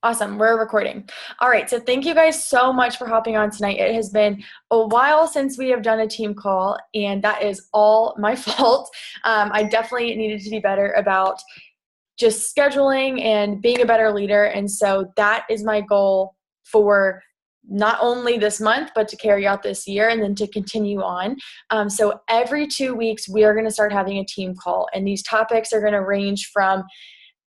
Awesome. We're recording. All right. So thank you guys so much for hopping on tonight. It has been a while since we have done a team call, and that is all my fault. I definitely needed to be better about just scheduling and being a better leader. And so that is my goal for not only this month, but to carry out this year and then to continue on. So every 2 weeks, we are going to start having a team call, and these topics are going to range from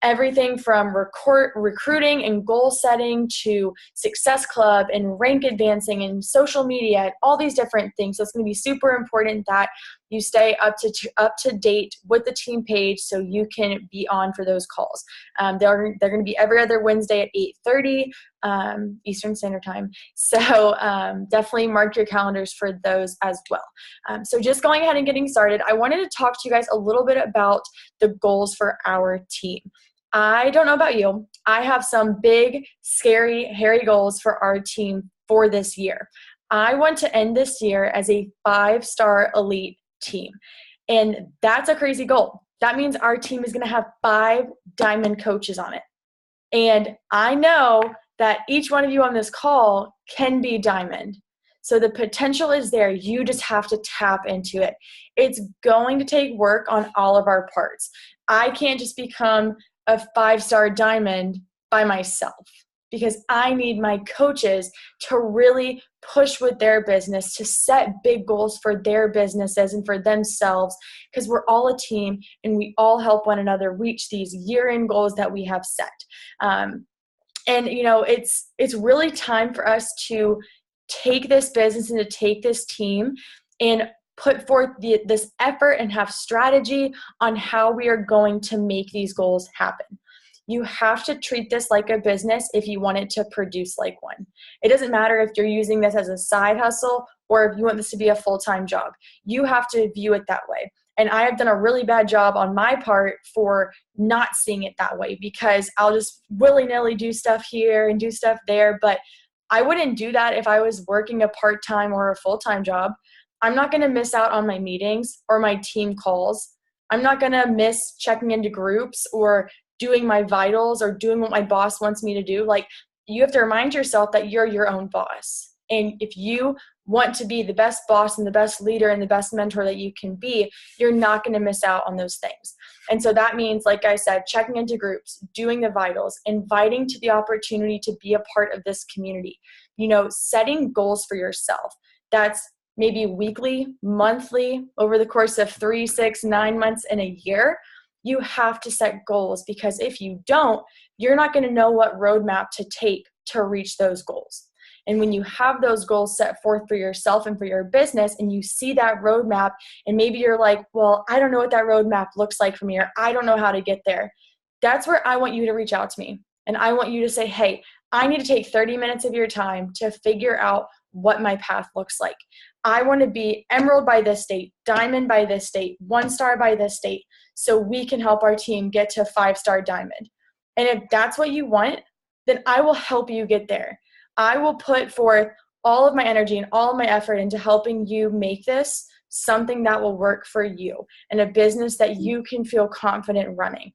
everything from recruiting and goal setting to success club and rank advancing and social media and all these different things. So it's going to be super important that you stay up to date with the team page so you can be on for those calls. They're going to be every other Wednesday at 8:30 Eastern Standard Time. So definitely mark your calendars for those as well. So just going ahead and getting started, I wanted to talk to you guys a little bit about the goals for our team. I don't know about you. I have some big, scary, hairy goals for our team for this year. I want to end this year as a 5-star elite team. And that's a crazy goal. That means our team is going to have 5 diamond coaches on it. And I know that each one of you on this call can be diamond. So the potential is there. You just have to tap into it. It's going to take work on all of our parts. I can't just become a 5-star diamond by myself because I need my coaches to really push with their business, to set big goals for their businesses and for themselves, because we're all a team and we all help one another reach these year-end goals that we have set. And you know, it's really time for us to take this business and to take this team and put forth this effort and have strategy on how we are going to make these goals happen. You have to treat this like a business if you want it to produce like one. It doesn't matter if you're using this as a side hustle or if you want this to be a full-time job. You have to view it that way. And I have done a really bad job on my part for not seeing it that way because I'll just willy-nilly do stuff here and do stuff there. But I wouldn't do that if I was working a part-time or a full-time job. I'm not going to miss out on my meetings or my team calls. I'm not going to miss checking into groups or doing my vitals or doing what my boss wants me to do. Like, you have to remind yourself that you're your own boss. And if you want to be the best boss and the best leader and the best mentor that you can be, you're not going to miss out on those things. And so that means, like I said, checking into groups, doing the vitals, inviting to the opportunity to be a part of this community, you know, setting goals for yourself. That's maybe weekly, monthly, over the course of 3, 6, 9 months in a year. You have to set goals because if you don't, you're not going to know what roadmap to take to reach those goals. And when you have those goals set forth for yourself and for your business and you see that roadmap and maybe you're like, well, I don't know what that roadmap looks like for me, or I don't know how to get there. That's where I want you to reach out to me. And I want you to say, hey, I need to take 30 minutes of your time to figure out what my path looks like. I want to be emerald by this date, diamond by this date, 1-star by this date, so we can help our team get to 5-star diamond. And if that's what you want, then I will help you get there. I will put forth all of my energy and all of my effort into helping you make this something that will work for you and a business that you can feel confident running.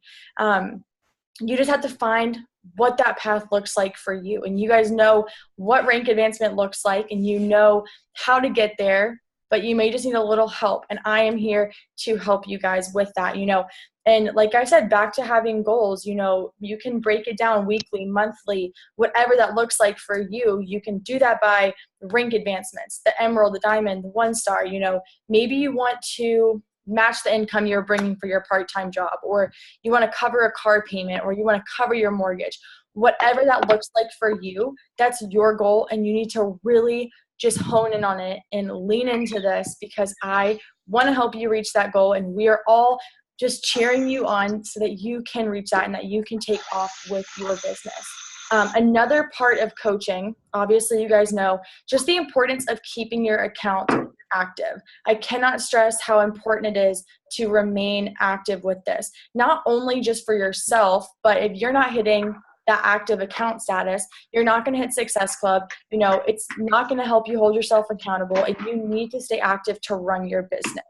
You just have to find what that path looks like for you. And you guys know what rank advancement looks like and you know how to get there, but you may just need a little help. And I am here to help you guys with that, you know. And like I said, back to having goals, you know, you can break it down weekly, monthly, whatever that looks like for you. You can do that by rank advancements, the emerald, the diamond, the 1-star, you know. Maybe you want to match the income you're bringing for your part-time job, or you want to cover a car payment, or you want to cover your mortgage. Whatever that looks like for you, that's your goal, and you need to really just hone in on it and lean into this because I want to help you reach that goal, and we are all just cheering you on so that you can reach that and that you can take off with your business. Another part of coaching, obviously you guys know, just the importance of keeping your account active. I cannot stress how important it is to remain active with this, not only just for yourself, but if you're not hitting that active account status, you're not going to hit Success Club. You know, it's not going to help you hold yourself accountable, and you need to stay active to run your business.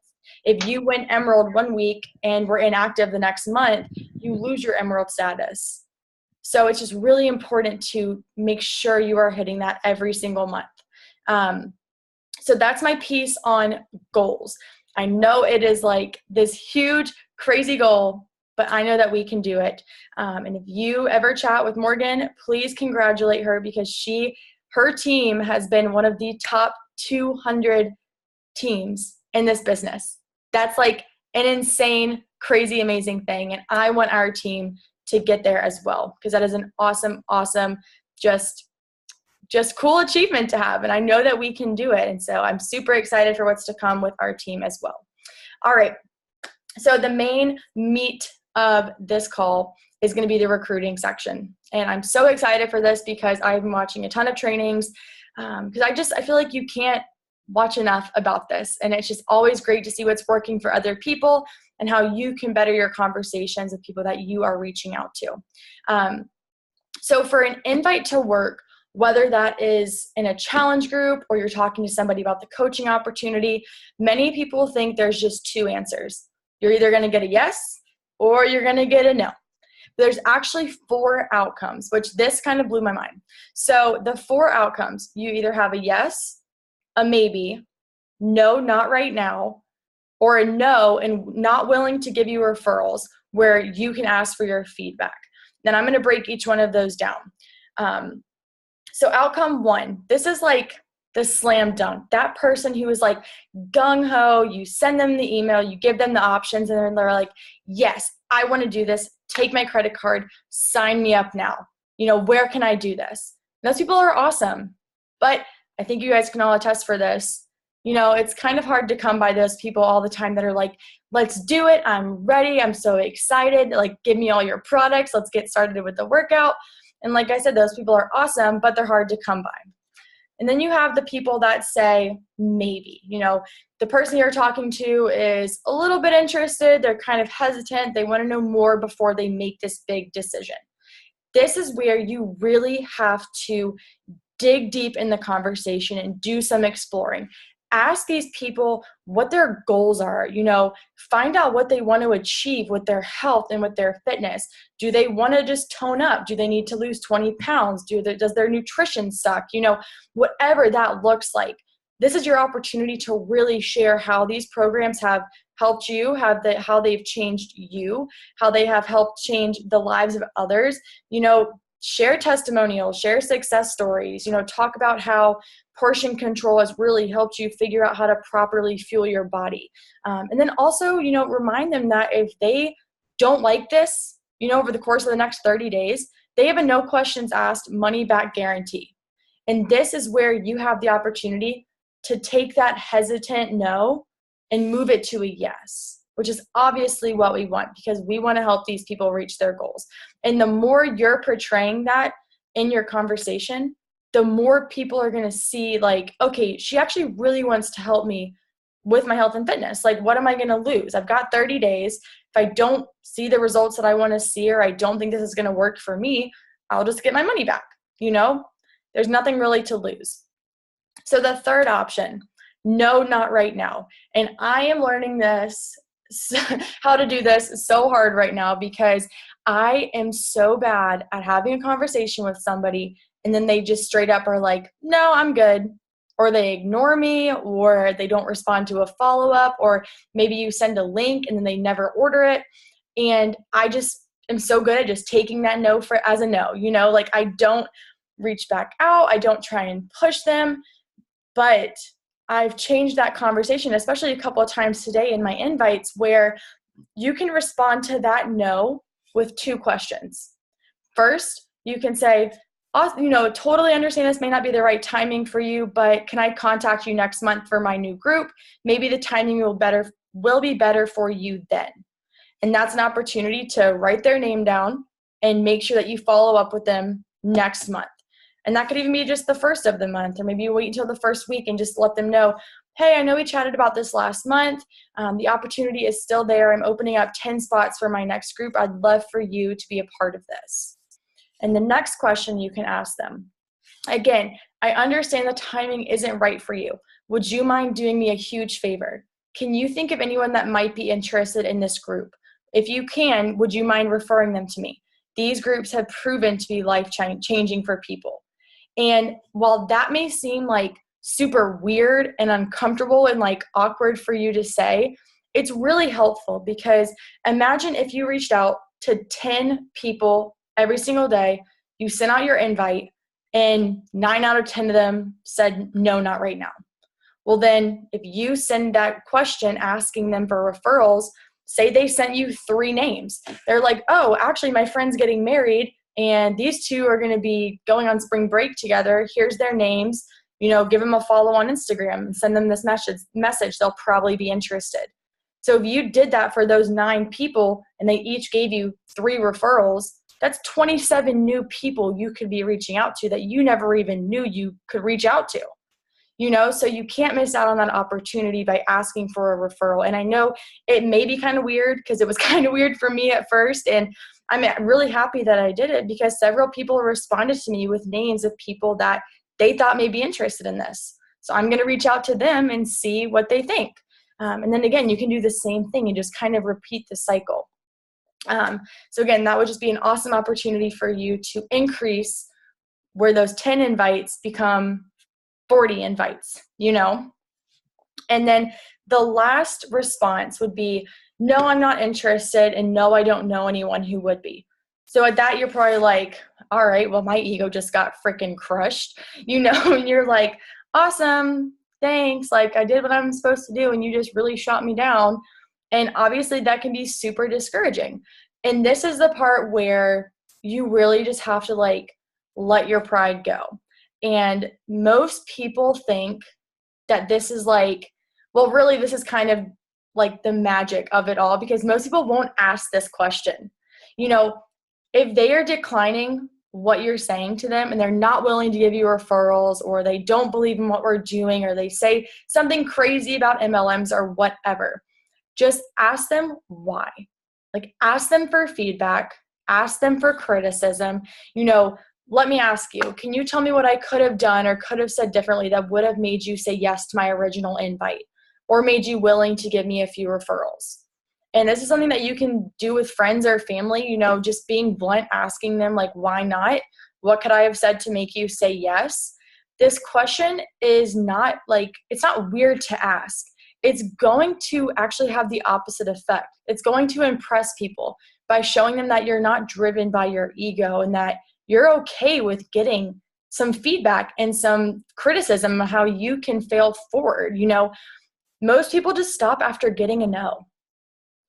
If you win Emerald one week and we're inactive the next month, you lose your Emerald status. So it's just really important to make sure you are hitting that every single month. So that's my piece on goals. I know it is like this huge, crazy goal, but I know that we can do it. And if you ever chat with Morgan, please congratulate her, because her team has been one of the top 200 teams in this business. That's like an insane, crazy, amazing thing. And I want our team to get there as well, because that is an awesome, just cool achievement to have. And I know that we can do it. And so I'm super excited for what's to come with our team as well. All right. So the main meat of this call is going to be the recruiting section. And I'm so excited for this because I've been watching a ton of trainings, because I feel like you can't watch enough about this. And it's just always great to see what's working for other people and how you can better your conversations with people that you are reaching out to. So for an invite to work, whether that is in a challenge group or you're talking to somebody about the coaching opportunity, many people think there's just two answers. You're either going to get a yes or you're going to get a no. There's actually 4 outcomes, which this kind of blew my mind. So the 4 outcomes, you either have a yes, a maybe, no, not right now, or a no and not willing to give you referrals where you can ask for your feedback. Then I'm going to break each one of those down. So outcome 1, this is like the slam dunk. That person who is like gung-ho, you send them the email, you give them the options, and then they're like, yes, I want to do this. Take my credit card, sign me up now. Where can I do this? Those people are awesome. But I think you guys can all attest for this. It's kind of hard to come by those people all the time that are like, let's do it. I'm ready. I'm so excited. Like, give me all your products. Let's get started with the workout. And like I said, those people are awesome, but they're hard to come by. And then you have the people that say, maybe, the person you're talking to is a little bit interested. They're kind of hesitant. They want to know more before they make this big decision. This is where you really have to dig deep in the conversation and do some exploring. Ask these people what their goals are, find out what they want to achieve with their health and with their fitness. Do they want to just tone up? Do they need to lose 20 pounds? Does their nutrition suck? Whatever that looks like. This is your opportunity to really share how these programs have helped you, how they've changed you, how they have helped change the lives of others. Share testimonials, share success stories, talk about how portion control has really helped you figure out how to properly fuel your body. And then also, remind them that if they don't like this, over the course of the next 30 days, they have a no questions asked money back guarantee. And this is where you have the opportunity to take that hesitant no and move it to a yes, which is obviously what we want, because we want to help these people reach their goals. And the more you're portraying that in your conversation, the more people are going to see like, okay, she actually really wants to help me with my health and fitness. Like, what am I going to lose? I've got 30 days. If I don't see the results that I want to see, or I don't think this is going to work for me, I'll just get my money back. There's nothing really to lose. So the third option, no, not right now. And I am learning this, how to do this so hard right now, because I am so bad at having a conversation with somebody and then they just straight up are like, no, I'm good. Or they ignore me, or they don't respond to a follow-up, or maybe you send a link and then they never order it. And I just am so good at just taking that no as a no, like I don't reach back out. I don't try and push them, but I've changed that conversation, especially a couple of times today in my invites, where you can respond to that no with 2 questions. First, you can say, totally understand this may not be the right timing for you, but can I contact you next month for my new group? Maybe the timing will be better for you then. And that's an opportunity to write their name down and make sure that you follow up with them next month. And that could even be just the first of the month, or maybe you wait until the first week and just let them know, hey, I know we chatted about this last month. The opportunity is still there. I'm opening up 10 spots for my next group. I'd love for you to be a part of this. And the next question you can ask them. Again, I understand the timing isn't right for you. Would you mind doing me a huge favor? Can you think of anyone that might be interested in this group? If you can, would you mind referring them to me? these groups have proven to be life-changing for people. And while that may seem like super weird and uncomfortable and like awkward for you to say, it's really helpful, because imagine if you reached out to 10 people every single day, you sent out your invite, and 9 out of 10 of them said, no, not right now. Well, then if you send that question asking them for referrals, say they sent you 3 names. They're like, oh, actually my friend's getting married and these 2 are going to be going on spring break together. Here's their names. Give them a follow on Instagram and send them this message. They'll probably be interested. So if you did that for those 9 people and they each gave you 3 referrals, that's 27 new people you could be reaching out to that you never even knew you could reach out to. So you can't miss out on that opportunity by asking for a referral. And I know it may be kind of weird, because it was kind of weird for me at first. And I'm really happy that I did it, because several people responded to me with names of people that they thought may be interested in this. So I'm going to reach out to them and see what they think. And then again, you can do the same thing and just kind of repeat the cycle. So again, that would just be an awesome opportunity for you to increase where those 10 invites become 40 invites, And then the last response would be, no, I'm not interested, and no, I don't know anyone who would be. So at that, you're probably like, all right, well, my ego just got freaking crushed, and you're like, awesome, thanks. Like, I did what I'm supposed to do, and you just really shot me down. And obviously that can be super discouraging. And this is the part where you really just have to let your pride go. And most people think that this is really this is kind of like the magic of it all, because most people won't ask this question. If they are declining what you're saying to them and they're not willing to give you referrals, or they don't believe in what we're doing, or they say something crazy about MLMs or whatever, just ask them why. Ask them for feedback, ask them for criticism. Let me ask you, can you tell me what I could have done or could have said differently that would have made you say yes to my original invite, or made you willing to give me a few referrals? And this is something that you can do with friends or family, just being blunt, asking them why not? What could I have said to make you say yes? This question is not it's not weird to ask. It's going to actually have the opposite effect. It's going to impress people by showing them that you're not driven by your ego, and that you're okay with getting some feedback and some criticism of how you can fail forward. Most people just stop after getting a no.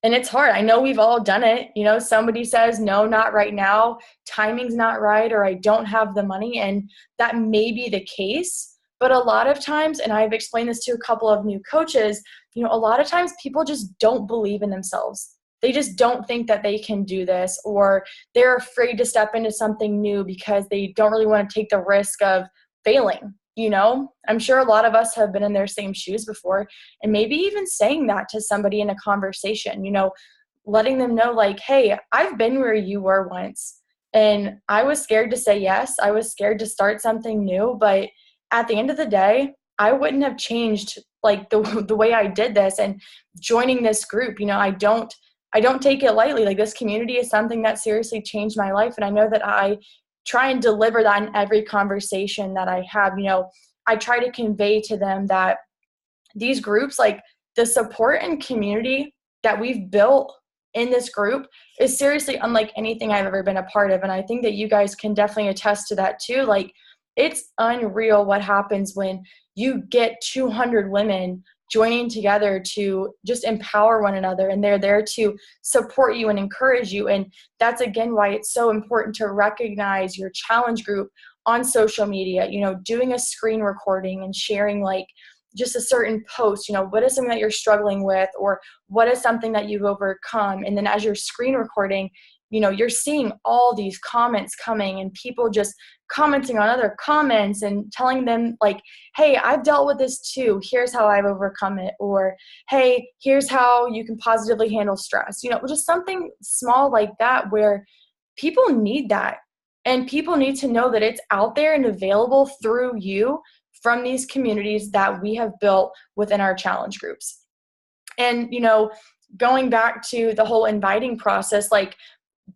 And it's hard. I know we've all done it. Somebody says, no, not right now. Timing's not right, or I don't have the money. And that may be the case. But a lot of times, and I've explained this to a couple of new coaches, a lot of times people just don't believe in themselves. They just don't think that they can do this, or they're afraid to step into something new because they don't really want to take the risk of failing. I'm sure a lot of us have been in their same shoes before, and maybe even saying that to somebody in a conversation, letting them know hey, I've been where you were once, and I was scared to say yes. I was scared to start something new, but at the end of the day, I wouldn't have changed the way I did this. And joining this group, I don't take it lightly. This community is something that seriously changed my life. And I know that I try and deliver that in every conversation that I have. I try to convey to them that these groups, the support and community that we've built in this group, is seriously unlike anything I've ever been a part of. And I think that you guys can definitely attest to that too. It's unreal what happens when you get 200 women joining together to just empower one another, and they're there to support you and encourage you. And that's again why it's so important to recognize your challenge group on social media, doing a screen recording and sharing just a certain post, what is something that you're struggling with, or what is something that you've overcome. And then as you're screen recording, you're seeing all these comments coming, and people just commenting on other comments and telling them hey, I've dealt with this too. Here's how I've overcome it. Or, hey, here's how you can positively handle stress. Just something small like that, where people need that. And people need to know that it's out there and available through you from these communities that we have built within our challenge groups. And, going back to the whole inviting process,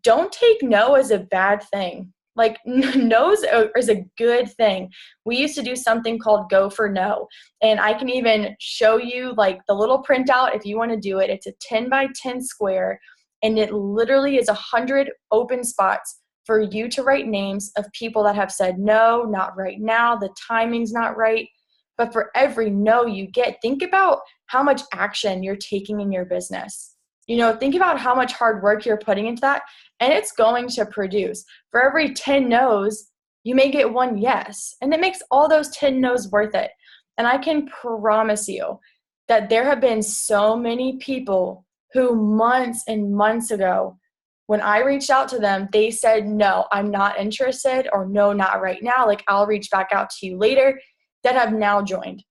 don't take no as a bad thing. Like no's is a good thing. We used to do something called go for no. And I can even show you like the little printout if you want to do it. It's a 10 by 10 square, and it literally is 100 open spots for you to write names of people that have said no, not right now, the timing's not right. But for every no you get, think about how much action you're taking in your business. Think about how much hard work you're putting into that, and it's going to produce. For every 10 no's, you may get one yes, and it makes all those 10 no's worth it. And I can promise you that there have been so many people who months and months ago, when I reached out to them, they said, no, I'm not interested, or no, not right now. Like, I'll reach back out to you later, that have now joined.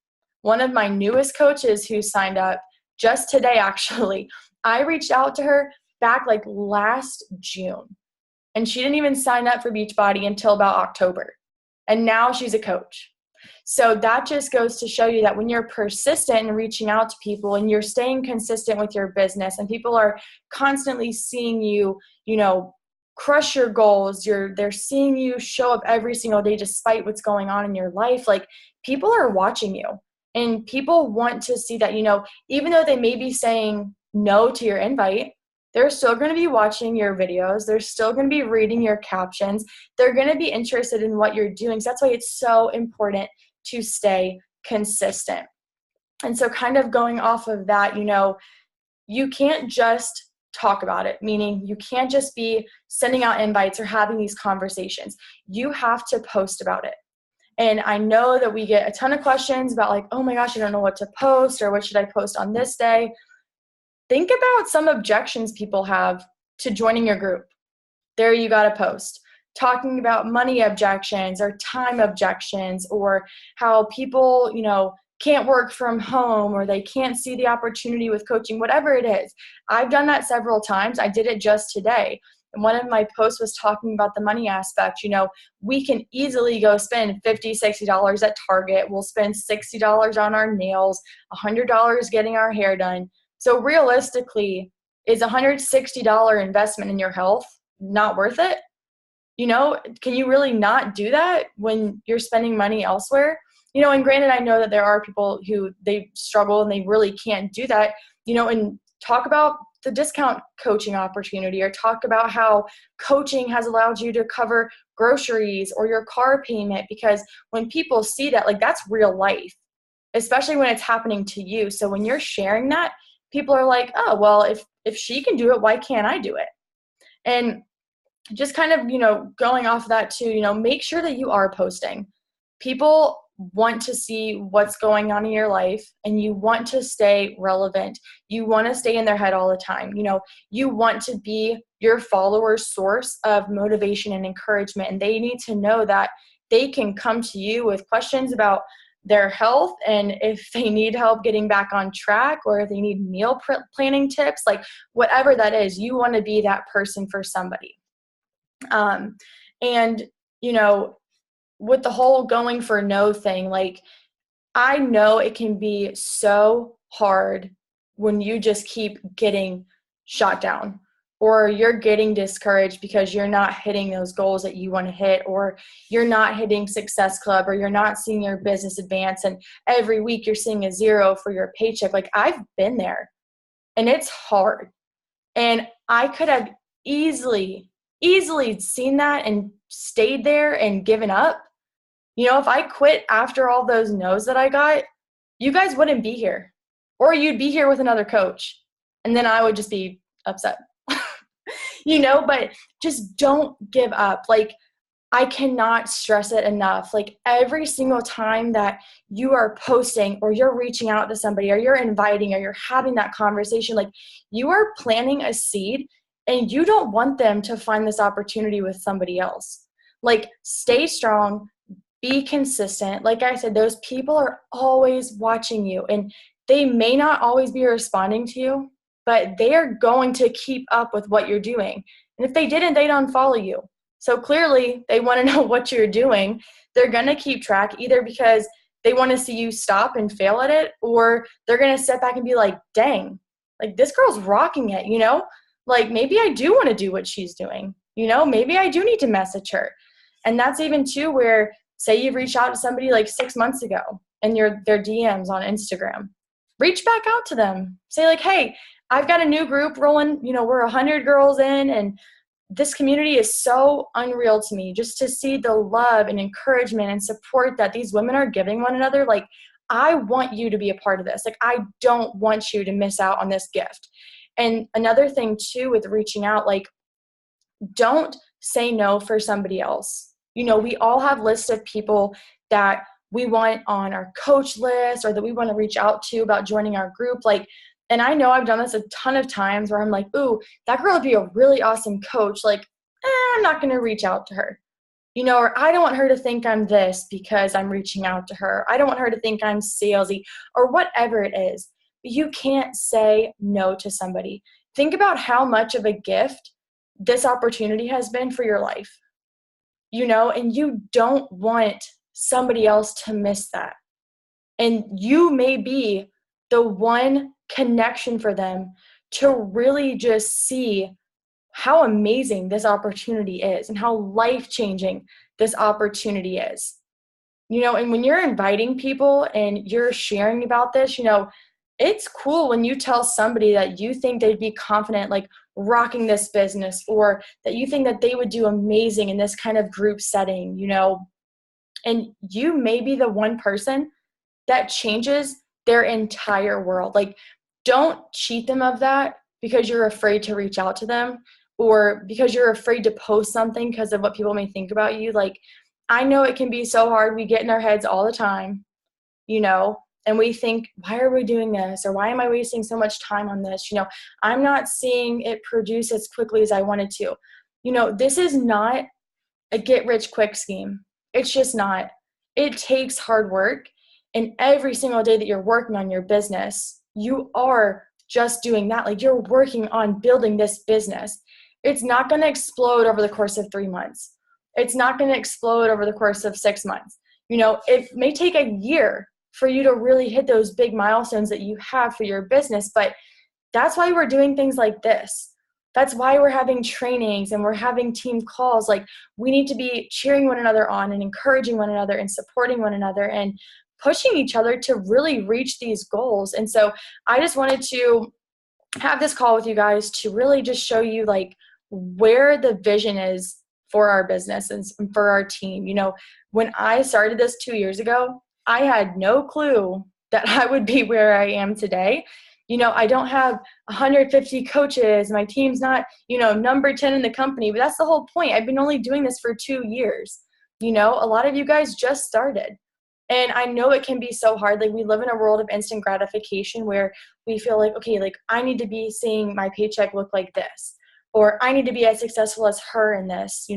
One of my newest coaches who signed up just today, actually, I reached out to her back like last June, and she didn't even sign up for Beachbody until about October. And now she's a coach. So that just goes to show you that when you're persistent in reaching out to people and you're staying consistent with your business, and people are constantly seeing you, crush your goals, they're seeing you show up every single day despite what's going on in your life, like, people are watching you, and people want to see that, even though they may be saying no to your invite, they're still going to be watching your videos. They're still going to be reading your captions. They're going to be interested in what you're doing. So that's why it's so important to stay consistent. And so kind of going off of that, you can't just talk about it, meaning you can't just be sending out invites or having these conversations. You have to post about it. And I know that we get a ton of questions about like, oh my gosh, I don't know what to post, or what should I post on this day? Think about some objections people have to joining your group. There you got to post. Talking about money objections or time objections, or how people, can't work from home, or they can't see the opportunity with coaching, whatever it is. I've done that several times. I did it just today. And one of my posts was talking about the money aspect. We can easily go spend $50, $60 at Target. We'll spend $60 on our nails, $100 getting our hair done. So realistically, is a $160 investment in your health not worth it? Can you really not do that when you're spending money elsewhere? And granted, I know that there are people who they struggle and they really can't do that, and talk about the discount coaching opportunity, or talk about how coaching has allowed you to cover groceries or your car payment, because when people see that, like, that's real life, especially when it's happening to you. So when you're sharing that, people are like, oh, well, if she can do it, why can't I do it? And just kind of, going off of that too, make sure that you are posting. People want to see what's going on in your life, and you want to stay relevant. You want to stay in their head all the time. You want to be your followers' source of motivation and encouragement, and they need to know that they can come to you with questions about their health, and if they need help getting back on track, or if they need meal planning tips, like whatever that is, you want to be that person for somebody. And with the whole going for no thing, like, I know it can be so hard when you just keep getting shot down, or you're getting discouraged because you're not hitting those goals that you want to hit, or you're not hitting Success Club, or you're not seeing your business advance, and every week you're seeing a zero for your paycheck. Like, I've been there, and it's hard. And I could have easily seen that and stayed there and given up. If I quit after all those no's that I got, you guys wouldn't be here, or you'd be here with another coach, and then I would just be upset. But just don't give up. Like, I cannot stress it enough. Like, every single time that you are posting, or you're reaching out to somebody, or you're inviting, or you're having that conversation, like, you are planting a seed, and you don't want them to find this opportunity with somebody else. Like, stay strong, be consistent. Like I said, those people are always watching you, and they may not always be responding to you, but they are going to keep up with what you're doing. And if they didn't, they'd unfollow you. So clearly they want to know what you're doing. They're going to keep track, either because they want to see you stop and fail at it, or they're going to step back and be like, dang, like, this girl's rocking it, like maybe I do want to do what she's doing. Maybe I do need to message her. And that's even too where, say you reach out to somebody like 6 months ago and their DMs on Instagram. Reach back out to them. Say like, hey, I've got a new group rolling, we're 100 girls in, and this community is so unreal to me, just to see the love and encouragement and support that these women are giving one another. Like, I want you to be a part of this. Like, I don't want you to miss out on this gift. And another thing too with reaching out, like, don't say no for somebody else. We all have lists of people that we want on our coach list or that we want to reach out to about joining our group. Like, and I know I've done this a ton of times where I'm like, ooh, that girl would be a really awesome coach. Like, I'm not going to reach out to her. Or I don't want her to think I'm this because I'm reaching out to her. I don't want her to think I'm salesy or whatever it is. But you can't say no to somebody. Think about how much of a gift this opportunity has been for your life, and you don't want somebody else to miss that. And you may be the one connection for them to really just see how amazing this opportunity is and how life-changing this opportunity is. And when you're inviting people and you're sharing about this, it's cool when you tell somebody that you think they'd be confident, like rocking this business, or that you think that they would do amazing in this kind of group setting, and you may be the one person that changes their entire world. Like, don't cheat them of that because you're afraid to reach out to them or because you're afraid to post something because of what people may think about you. Like, I know it can be so hard. We get in our heads all the time, and we think, why are we doing this? Or why am I wasting so much time on this? I'm not seeing it produce as quickly as I wanted to. This is not a get rich quick scheme. It's just not. It takes hard work. And every single day that you're working on your business, you are just doing that. Like, you're working on building this business. It's not going to explode over the course of 3 months. It's not going to explode over the course of 6 months. It may take a year for you to really hit those big milestones that you have for your business. But that's why we're doing things like this. That's why we're having trainings and we're having team calls. Like, we need to be cheering one another on and encouraging one another and supporting one another and pushing each other to really reach these goals. And so I just wanted to have this call with you guys to really just show you like where the vision is for our business and for our team. When I started this 2 years ago, I had no clue that I would be where I am today. I don't have 150 coaches. My team's not, number 10 in the company, but that's the whole point. I've been only doing this for 2 years. A lot of you guys just started. And I know it can be so hard. Like, we live in a world of instant gratification where we feel like, okay, like I need to be seeing my paycheck look like this, or I need to be as successful as her in this.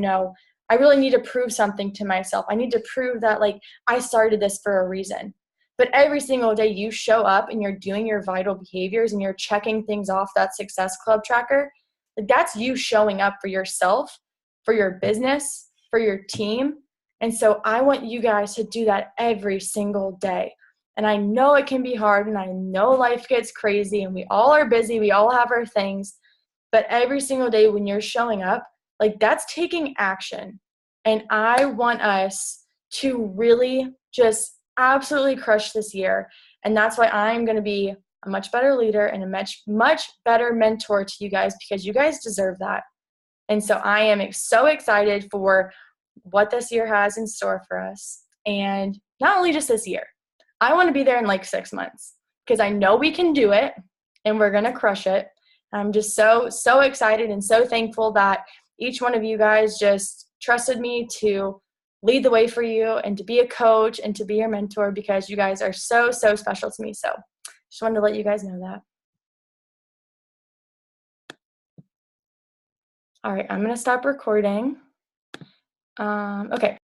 I really need to prove something to myself. I need to prove that like I started this for a reason. But every single day you show up and you're doing your vital behaviors and you're checking things off that Success Club tracker, like that's you showing up for yourself, for your business, for your team. And so I want you guys to do that every single day. And I know it can be hard, and I know life gets crazy, and we all are busy. We all have our things. But every single day when you're showing up, like that's taking action. And I want us to really just absolutely crush this year. And that's why I'm going to be a much better leader and a much, much better mentor to you guys, because you guys deserve that. And so I am so excited for what this year has in store for us. And not only just this year, I want to be there in like 6 months because I know we can do it and we're going to crush it. I'm just so, so excited and so thankful that each one of you guys just trusted me to lead the way for you and to be a coach and to be your mentor, because you guys are so, so special to me. So just wanted to let you guys know that. All right, I'm going to stop recording. Okay,